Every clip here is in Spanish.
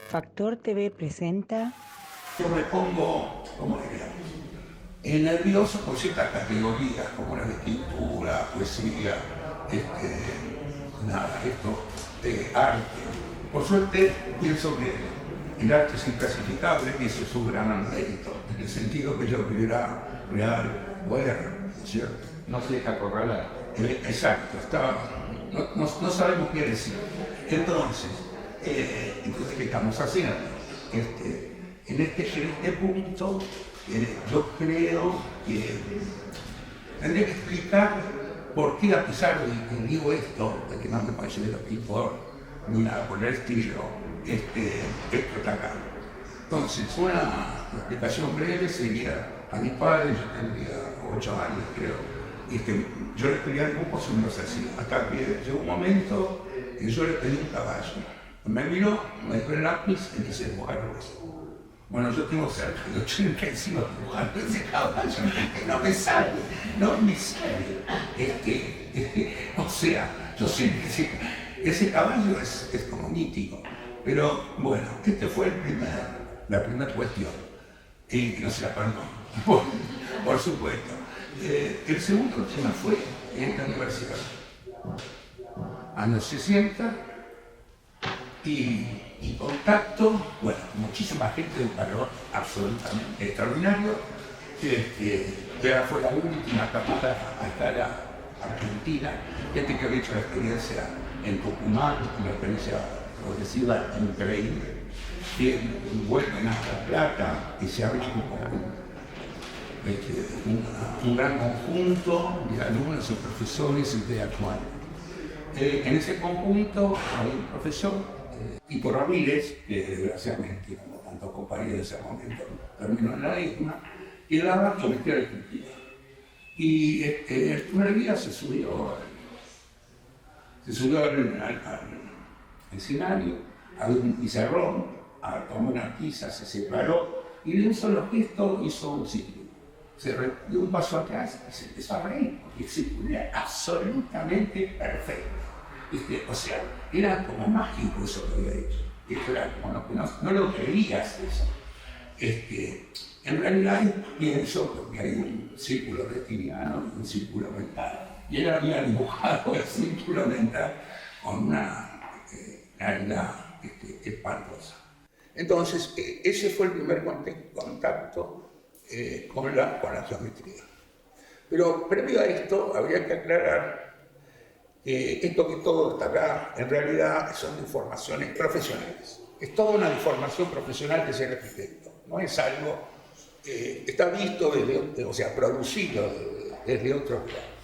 Factor TV presenta. Yo me pongo, ¿cómo diría? Nervioso por ciertas categorías como la de pintura, poesía, arte. Por suerte pienso que el arte es inclasificable y eso es un gran mérito, en el sentido que yo vivirá real, bueno, ¿cierto? No se deja acorralar. Exacto, no sabemos qué decir. Entonces, ¿qué estamos haciendo? En este punto, yo creo que tendría que explicar por qué, a pesar de que digo esto, de que no me parece de lo pintor, ni nada por el estilo, esto está acá. Entonces, una explicación breve sería: a mi padre, yo tendría 8 años, creo. Yo le pedí al grupo si no es así, hasta que llegó un momento que yo le pedí un caballo. Me miró, me dio el lápiz y empecé a dibujarlo eso. Bueno, yo tengo cerca de 85 dibujando ese caballo, que no me sale. O sea, yo sé que ese caballo es como mítico. Pero bueno, fue la primera cuestión. Y no se la perdonó, por supuesto. El segundo tema fue en la universidad. Años 60 y contacto, bueno, muchísima gente de un valor absolutamente extraordinario. Ya fue la última capaz hasta la Argentina, gente que había hecho la experiencia en Tucumán, una experiencia progresiva increíble, que vuelven a La Plata y se ha hecho un gran conjunto de alumnos y profesores intelectuales. En ese conjunto hay un profesor, Tito Ramírez, que desgraciadamente, como tantos compañeros de ese momento, terminó en la ESMA, y daba geometría descriptiva. Y el primer día se subió al escenario, había un pizarrón, tomó una tiza, se separó y de un solo gesto hizo un círculo. Se dio un paso atrás y se empezó a reír, porque el círculo era absolutamente perfecto. O sea, era como mágico eso que había hecho. Esto era como no lo creías eso. En realidad pienso que hay un círculo reptiliano y un círculo mental. Y él había dibujado el círculo mental con una claridad espantosa. Entonces, ese fue el primer contacto con la geometría. Pero previo a esto, habría que aclarar que esto que todo está acá, en realidad son informaciones profesionales. Es toda una información profesional de ser arquitecto. No es algo que está visto, producido desde otro lugar.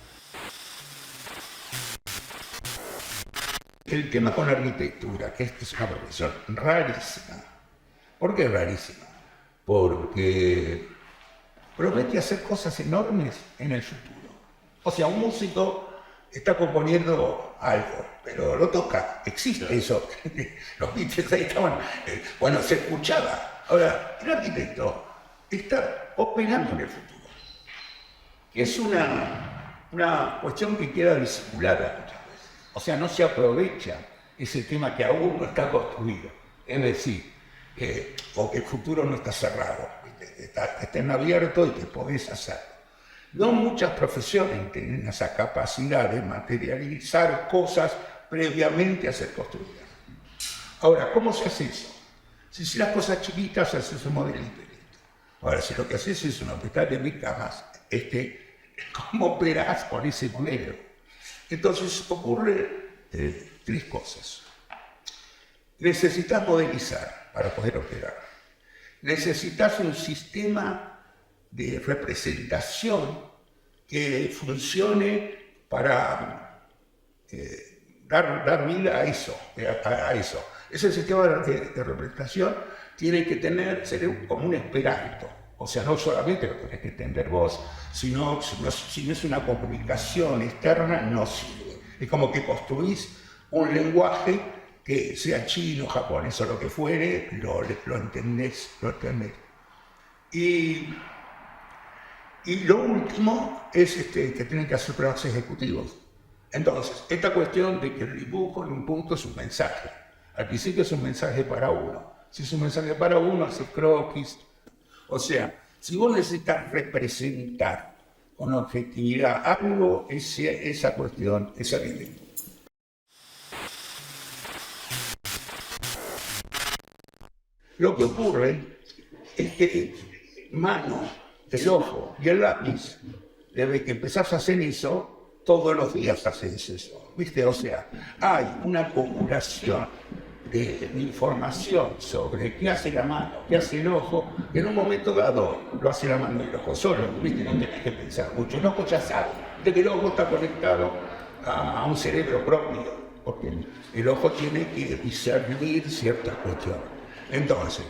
El tema con la arquitectura, que es una profesión rarísima. ¿Por qué es rarísima? Porque promete hacer cosas enormes en el futuro. O sea, un músico está componiendo algo, pero lo toca, existe eso. Los Beatles ahí estaban, bueno, se escuchaba. Ahora, el arquitecto está operando en el futuro, que es una cuestión que queda disimulada muchas veces. O sea, no se aprovecha ese tema que aún no está construido. Es decir, porque el futuro no está cerrado, está en abierto y te podés hacer. No muchas profesiones tienen esa capacidad de materializar cosas previamente a ser construidas. Ahora, ¿cómo se hace eso? Si las cosas chiquitas haces un modelito. Ahora, si lo que haces es una hospital de 1000 camas, ¿cómo operás con ese modelo? Entonces ocurre 3 cosas. Necesitas modelizar para poder operar. Necesitas un sistema de representación que funcione para dar vida a eso. Ese sistema de representación tiene que ser como un esperanto. O sea, no solamente lo tenés que entender vos, sino si no es una comunicación externa, no sirve. Es como que construís un lenguaje que sea chino, japonés o lo que fuere, lo entendés. Y lo último es que tienen que hacer planos ejecutivos. Entonces, esta cuestión de que el dibujo en un punto es un mensaje. Al principio es un mensaje para uno. Si es un mensaje para uno, hace croquis. O sea, si vos necesitas representar con objetividad algo, esa cuestión es evidente. Lo que ocurre es que mano, el ojo y el lápiz, desde que empezás a hacer eso, todos los días haces eso, ¿viste? O sea, hay una acumulación de información sobre qué hace la mano, qué hace el ojo, que en un momento dado lo hace la mano y el ojo solo, ¿viste? No tenés que pensar mucho, el ojo ya sabe de que el ojo está conectado a un cerebro propio, porque el ojo tiene que discernir ciertas cuestiones. Entonces,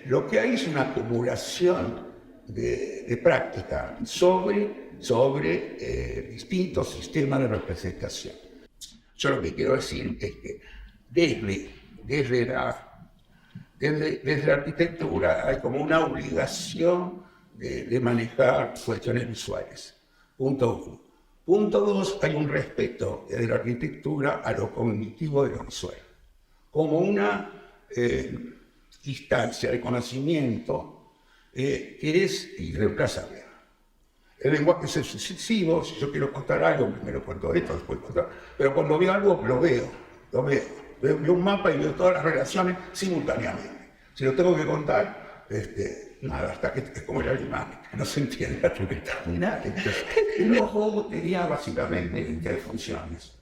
lo que hay es una acumulación de práctica sobre distintos sistemas de representación. Yo lo que quiero decir es que desde la arquitectura hay como una obligación de manejar cuestiones visuales. Punto uno. Punto dos, hay un respeto de la arquitectura a lo cognitivo de lo visual, como una distancia de conocimiento que es irreemplazable. El lenguaje es sucesivo, si yo quiero contar algo, primero cuento esto, después contar. Pero cuando veo algo, lo veo. Veo un mapa y veo todas las relaciones simultáneamente. Si lo tengo que contar, nada, hasta que es como el alemán, que no se entiende hasta que termina. El ojo tenía básicamente tres funciones.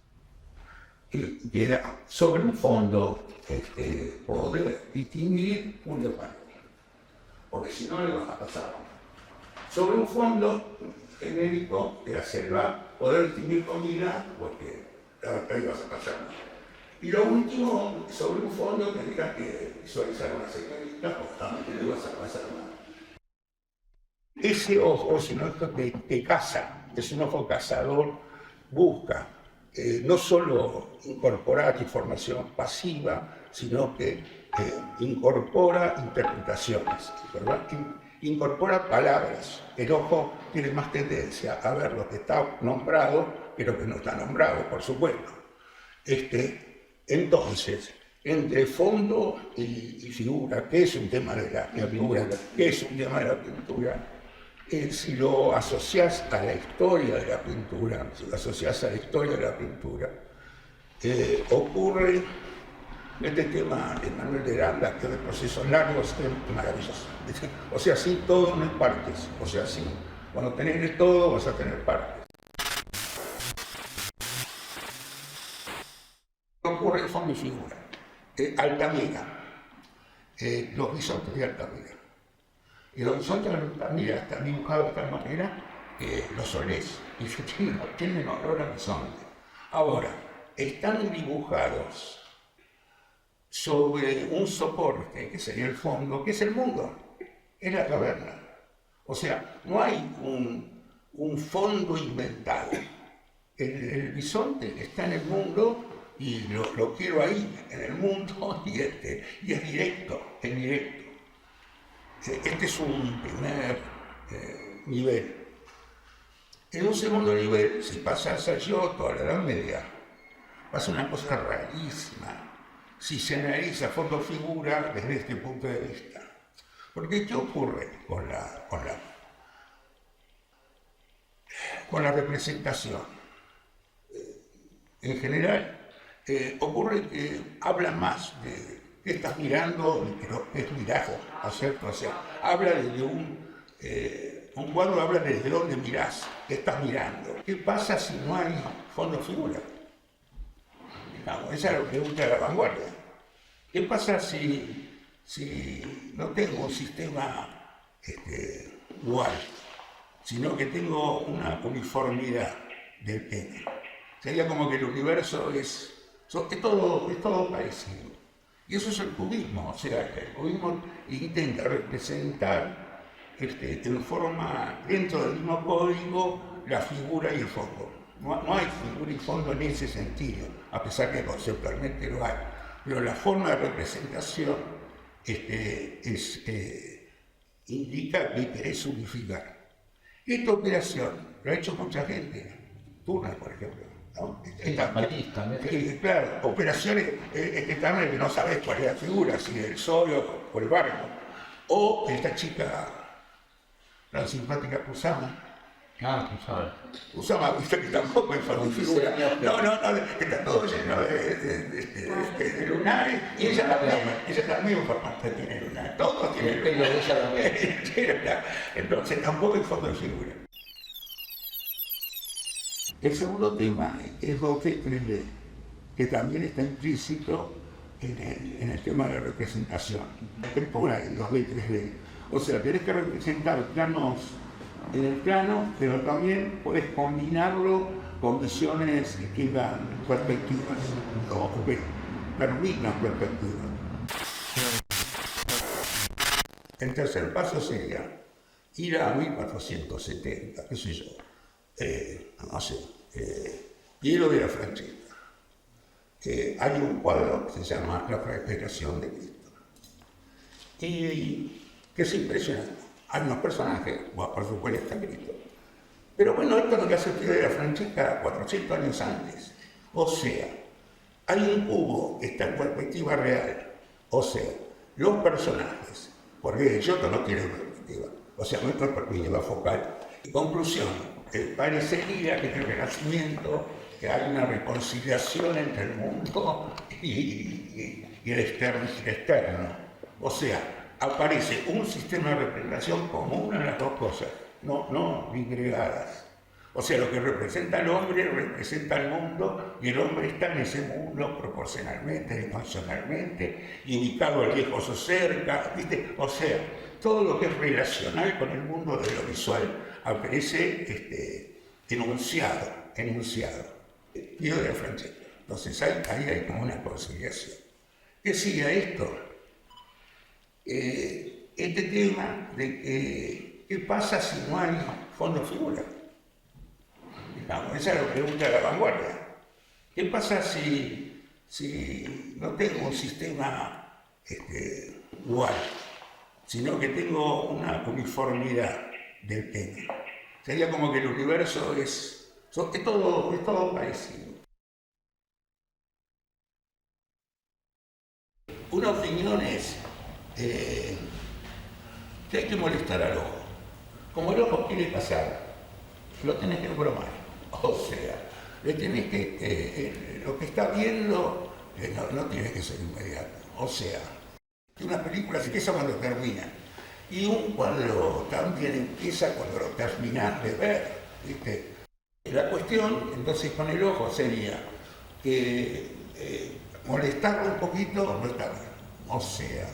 Y era sobre un fondo poder distinguir un debate, porque si no le vas a pasar. Sobre un fondo genérico de la selva, poder distinguir comida, porque ahí vas a pasar. Y lo último, sobre un fondo tendrías que visualizar una señorita, porque también le vas a pasar más. Ese ojo, si no es que caza, es un ojo cazador, busca no solo incorporar información pasiva, sino que incorpora interpretaciones, ¿verdad? Incorpora palabras. El ojo tiene más tendencia a ver lo que está nombrado que lo que no está nombrado, por supuesto. Entonces, entre fondo y figura, ¿qué es un tema de la pintura? ¿Qué es un tema de la pintura? Si lo asocias a la historia de la pintura, ocurre este tema de Manuel de Aranda, que de procesos largos es maravilloso. O sea, sí, todo no es partes. O sea, sí, cuando tenés de todo vas a tener partes. Ocurre el fondo y figura. Altamira, los bisontes de Altamira. Y los bisontes de Altamira están dibujados de tal manera que los solés. Y tienen olor a bisonte. Ahora, están dibujados sobre un soporte, que sería el fondo, que es el mundo, es la caverna. O sea, no hay un fondo inventado. El bisonte está en el mundo y lo quiero ahí, en el mundo, y es directo, es directo. Este es un primer nivel. En un segundo nivel, si pasas a Giotto, a la Edad Media, pasa una cosa rarísima si se analiza fondo-figura desde este punto de vista. Porque ¿qué ocurre con la representación? En general, ocurre que habla más de qué estás mirando de lo que es mirado, ¿no es cierto? O sea, habla desde un cuadro habla desde dónde mirás, qué estás mirando. ¿Qué pasa si no hay fondo-figura? Esa es la pregunta de la vanguardia. ¿Qué pasa si no tengo un sistema dual, sino que tengo una uniformidad del tema? Sería como que el universo es todo parecido. Y eso es el cubismo, o sea, el cubismo intenta representar en forma, dentro del mismo código, la figura y el fondo. No hay figura y fondo en ese sentido, a pesar que conceptualmente lo hay. Pero la forma de representación indica que querés unificar. Esta operación lo ha hecho mucha gente. Turner, por ejemplo, ¿no? Marista, Claro, operaciones también que no sabes cuál es la figura, si el sol o el barco. O esta chica, la simpática Kusama. Kusama, viste que tampoco es forma de figura. No, que está todo lleno de lunares. Y ella también forma tiene lunares. Todos tienen pelo de ella también. Entonces tampoco es forma de figura. El segundo tema es Beauvais 3D, que también está implícito en el tema de la representación. Tempora en los Beauvais 3D. O sea, tenés que representar planos en el plano, pero también puedes combinarlo con visiones que dan perspectivas, o que permitan perspectivas. El tercer paso sería ir a 1470, qué sé yo. No sé, Piero de la Francesca. Hay un cuadro que se llama La Flagelación de Cristo. Y que es impresionante. Hay unos personajes, bueno, por supuesto está Cristo. Pero bueno, esto es lo que hace Piero de la Francesca 400 años antes. O sea, hay un cubo que está en perspectiva real. O sea, los personajes, porque Giotto no tiene perspectiva. O sea, nuestra perspectiva focal. Y conclusión. Parecería que en el Renacimiento que hay una reconciliación entre el mundo y el externo. O sea, aparece un sistema de representación común a las dos cosas, no disgregadas. O sea, lo que representa al hombre representa al mundo y el hombre está en ese mundo proporcionalmente, dimensionalmente, y ubicado lejos o cerca, ¿viste? O sea, todo lo que es relacional con el mundo de lo visual aparece enunciado. Piero de la Francesca. Entonces ahí hay como una conciliación. ¿Qué sigue a esto? Este tema de que, ¿qué pasa si no hay fondo figura? Digamos, esa es la pregunta de la vanguardia. ¿Qué pasa si no tengo un sistema igual, sino que tengo una uniformidad del tema? Sería como que el universo es todo parecido. Una opinión es que hay que molestar al ojo. Como el ojo quiere pasar, lo tenés que bromar. O sea, le tenés que, lo que está viendo no tiene que ser inmediato. O sea, una película se empieza cuando termina. Y un cuadro también empieza cuando lo terminas de ver, ¿viste? La cuestión, entonces, con el ojo sería que molestarlo un poquito no está bien. O sea,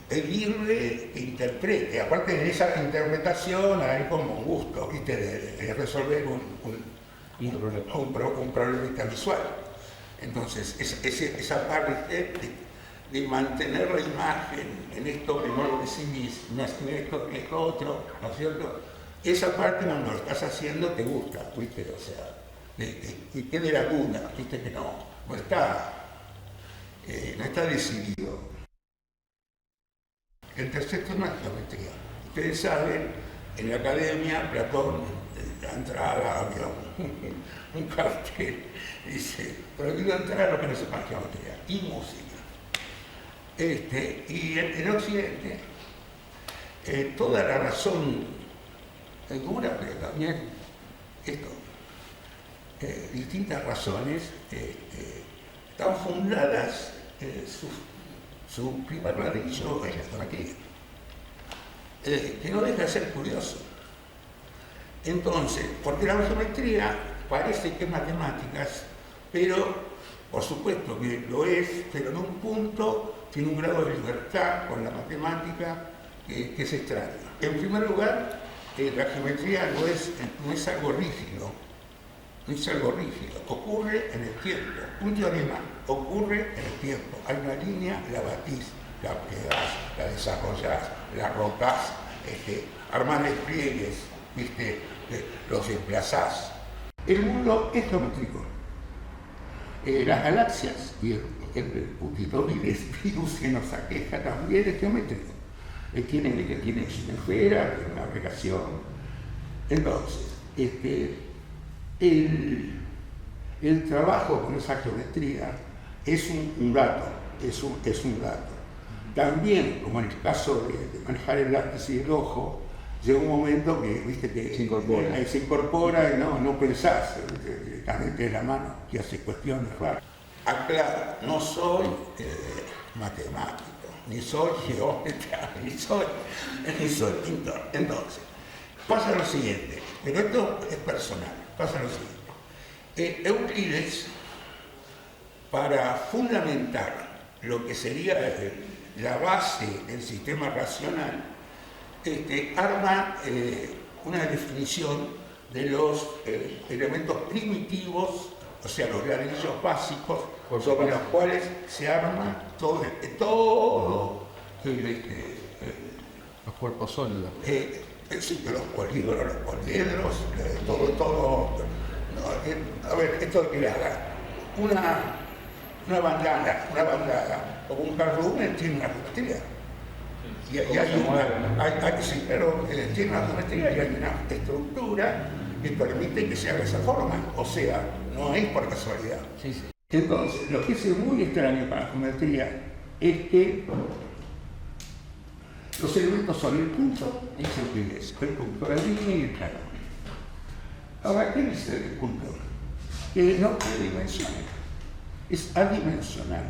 pedirle que interprete. Aparte de esa interpretación hay como un gusto, ¿viste? De resolver un problema visual. Entonces, esa parte de mantener la imagen en esto que no lo decís, en esto que es otro, ¿no es cierto? Esa parte cuando lo estás haciendo te gusta, ¿viste? O sea, que quede laguna, ¿viste? Que no está decidido. El tercer tema es la geometría. Ustedes saben, en la academia, Platón, la entrada, había un cartel, dice, prohibido entrar a lo que no sepan geometría y música. Y en Occidente, toda la razón dura, pero también distintas razones están fundadas, su primer ladrillo es la geometría, que no deja de ser curioso. Entonces, porque la geometría parece que es matemáticas, pero por supuesto que lo es, pero en un punto tiene un grado de libertad con la matemática que es extraño. En primer lugar, la geometría no es algo rígido, ocurre en el tiempo. Un teorema ocurre en el tiempo. Hay una línea, la batís, la plegás, la desarrollás, la rotás, armás despliegues, ¿viste? Los desplazás. El mundo es geométrico. Las galaxias y el puntito virus que nos aqueja también es geométrico. Tiene una esfera, tiene una aplicación. Entonces, El trabajo con esa geometría es un dato, es un dato. También, como en el caso de manejar el lápiz y el ojo, llega un momento que, viste, que se incorpora y no pensás, directamente de la mano y hace cuestiones raras. Aclaro, no soy matemático, ni soy geómetra, ni soy pintor. Entonces, pasa lo siguiente, pero esto es personal, pasa lo siguiente. Euclides, para fundamentar lo que sería la base del sistema racional, arma una definición de los elementos primitivos, o sea, los ladrillos básicos, sobre los cuales se arma todo Los cuerpos sólidos. sí, los poliedros, todo. A ver, esto que le haga una bandana o un carrumen tiene una geometría. Y tiene una geometría y hay una estructura que permite que se haga esa forma. O sea, no es por casualidad. Sí, sí. Entonces, lo que es muy extraño para la geometría es que los elementos son el punto y el punto, la línea y el plano. Ahora, ¿qué es el punto? Que no tiene dimensiones, es adimensional.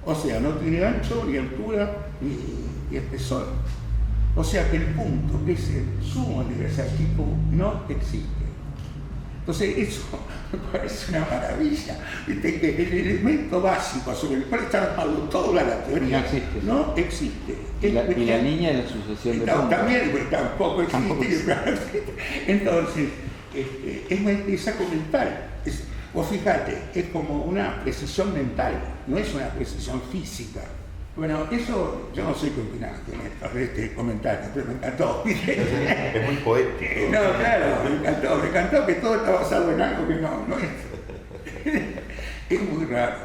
O sea, no tiene ancho, ni altura, ni espesor. O sea que el punto, que es el sumo de ese tipo, no existe. Entonces, eso me parece una maravilla. ¿Viste? Que el elemento básico sobre el cual está armado toda la teoría no existe. Y la línea de la sucesión de puntos. También, pues, tampoco existe. Entonces, es una saco mental. Vos fíjate, es como una precisión mental, no es una precisión física. Bueno, eso yo no sé qué opinás de este comentario, pero me encantó. Es muy poético. No, claro, me encantó que todo está basado en algo que no es. Es muy raro.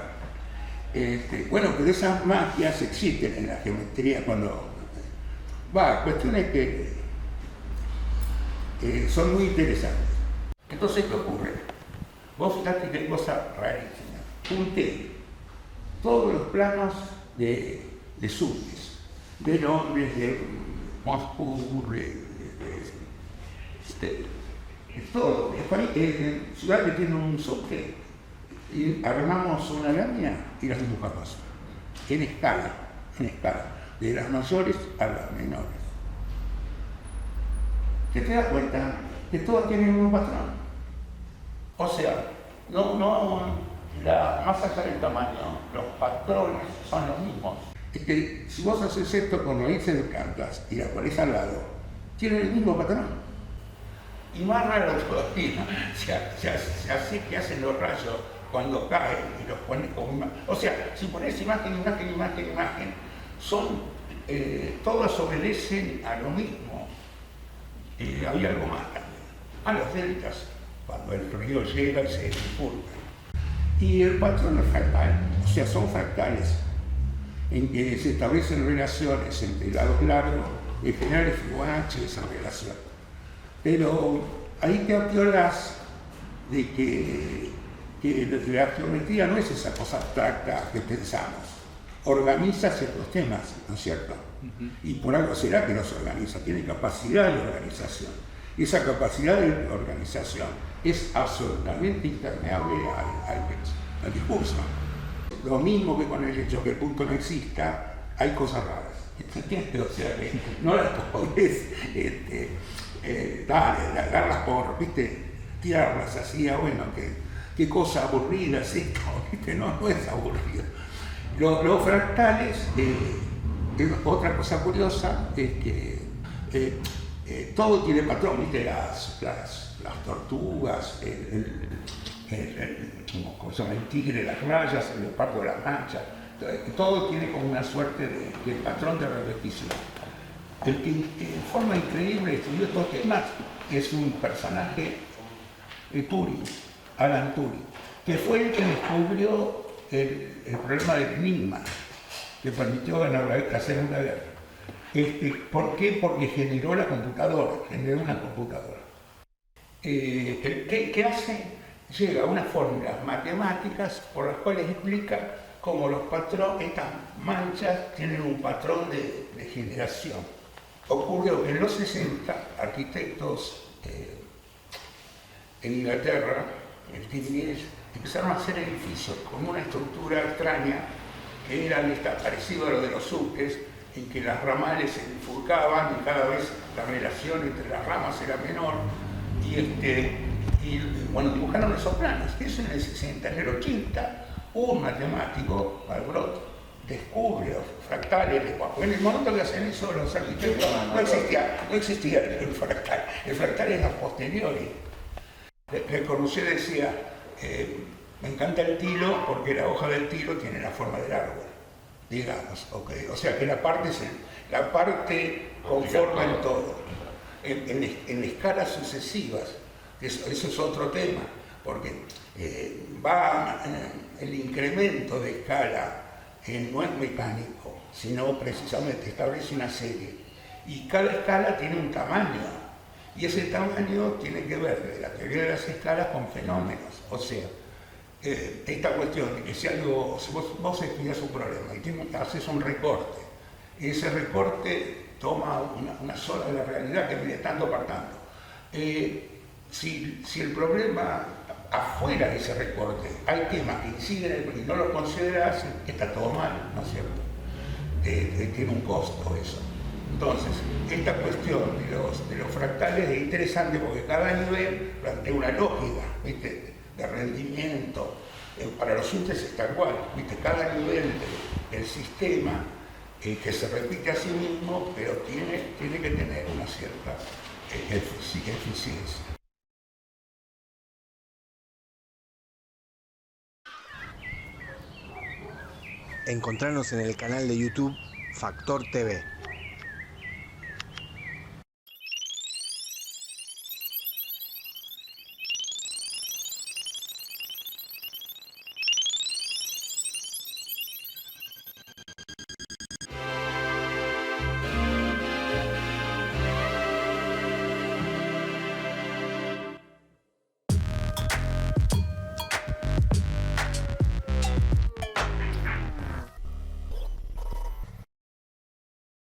Bueno, pero esas magias existen en la geometría cuando... cuestiones que son muy interesantes. Entonces, ¿qué ocurre? Vos fíjate qué cosa rarísima. Junté todos los planos de subtes, de nombres de Moscú, todo. En Ciudad que tiene un subte y armamos una lámina y las dibujamos en escala, de las mayores a las menores. ¿Te das cuenta que todas tienen un patrón? O sea, más allá del tamaño, los patrones son los mismos. Es que si vos haces esto con raíces de plantas y la pones al lado, tienen el mismo patrón. Y más raro todavía, se hace que hacen los rayos cuando caen y los pones como imagen. O sea, si pones imagen, son, todas obedecen a lo mismo. Y hay algo más también, a los deltas, cuando el río llega y se bifurca. Y el patrón es fractal, o sea, son fractales, en que se establecen relaciones entre lados largos, en general es Fibonacci esa relación. Pero ahí te apiolás de que la geometría no es esa cosa abstracta que pensamos, organiza ciertos temas, ¿no es cierto? Y por algo será que los organiza, tiene capacidad de organización. Y esa capacidad de organización es absolutamente impermeable al discurso. Lo mismo que con el hecho que el punto no exista, hay cosas raras. ¿Entiendes? O sea, que no las podés agarrarlas por, ¿viste? Tirarlas así, bueno, qué cosa aburrida es esto, ¿viste? No es aburrido. Los fractales, otra cosa curiosa es que todo tiene patrón, ¿viste? Las tortugas, ¿cómo se llama? El tigre, las rayas, el leopardo, las manchas, todo tiene como una suerte de patrón de repetición. El que en forma increíble estudió estos temas es un personaje, Turing, Alan Turing, que fue el que descubrió el problema del enigma, que permitió ganar la Segunda Guerra. ¿Por qué? Porque generó una computadora. ¿Qué hace? Llega a unas fórmulas matemáticas por las cuales explica cómo los patrones, estas manchas tienen un patrón de generación. Ocurrió que en los 60 arquitectos en Inglaterra, el Steve Mills, empezaron a hacer edificios con una estructura extraña que era parecido a lo de los subtes, en que las ramales se bifurcaban y cada vez la relación entre las ramas era menor. Y bueno, dibujaron esos planos. Eso en el 60. En el 80, un matemático, Malbrot, descubre los fractales de Poisson. En el momento que hacen eso, los arquitectos no existía el fractal. El fractal es a posteriori. Le Corbusier decía, me encanta el tilo porque la hoja del tilo tiene la forma del árbol, digamos, okay. O sea que la parte conforma el todo. En escalas sucesivas, eso es otro tema, porque el incremento de escala no es mecánico, sino precisamente establece una serie. Y cada escala tiene un tamaño, y ese tamaño tiene que ver de la teoría de las escalas con fenómenos. O sea, esta cuestión de que si vos estudias un problema y haces un recorte, y ese recorte toma una zona de la realidad que mide tanto por tanto. Si el problema afuera de ese recorte hay temas que inciden y no lo consideras, está todo mal, ¿no es cierto? Tiene un costo eso. Entonces, esta cuestión de los fractales es interesante porque cada nivel plantea una lógica, ¿viste?, de rendimiento. Para los subtes está igual, ¿viste? Cada nivel del sistema que se repite a sí mismo, pero tiene que tener una cierta eficiencia. Encontrarnos en el canal de YouTube Factor TV.